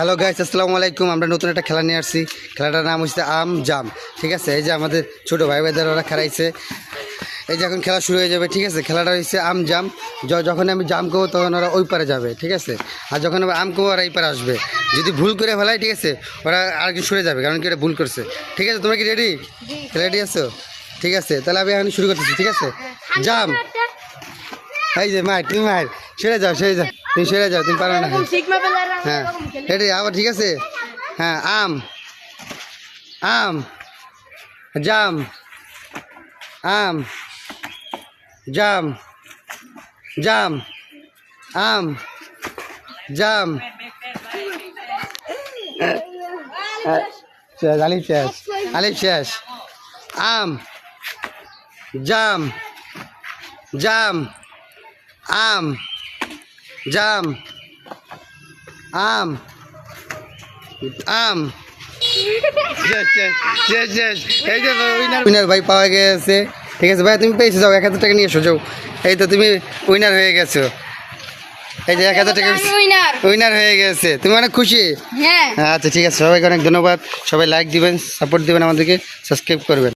Hello guys, আসসালামু আলাইকুম। আমরা নতুন একটা খেলা নিয়ে আসছি। খেলাটার নাম হচ্ছে আম জাম। ঠিক আছে, এই যে আমাদের ছোটো ভাই ভাইদের ওরা খেলাইছে। এই যে এখন খেলা শুরু হয়ে যাবে। ঠিক আছে, খেলাটা হচ্ছে আম জাম। যখন আমি জাম করবো তখন ওরা ওই পারে যাবে। ঠিক আছে, আর যখন আমি আম করবো ওরা এই পারে আসবে। যদি ভুল করে ফেলাই, ঠিক আছে, ওরা আর কি সরে যাবে, কারণ কি এটা ভুল করছে। ঠিক আছে, তোমরা কি রেডি? রেডি আছো? ঠিক আছে, তাহলে আমি এখন শুরু করতেছি। ঠিক আছে, জাম। এই যে মার, তুমি মার, সরে যাও, তুমি সরে যাও, তুমি পারো না। হ্যাঁ রেডি আবার। ঠিক আছে, হ্যাঁ, আম আম জাম, আম জাম, জাম আম জাম। আলিফ শেষ, আলিফ শেষ। আম জাম, জাম আম জাম, আম আম। এই যে উইনার ভাই পাওয়া গেছে। ঠিক আছে ভাই, তুমি পেয়েছো, যাও 1000 টাকা নিয়ে এসো, যাও। এই তো তুমি উইনার হয়ে গেছো। এই যে 1000 টাকা উইনার হয়ে গেছে। তুমি অনেক খুশি? হ্যাঁ। আচ্ছা ঠিক আছে, সবাইকে অনেক ধন্যবাদ। সবাই লাইক দিবেন, সাপোর্ট দিবেন, আমাদেরকে সাবস্ক্রাইব করবেন।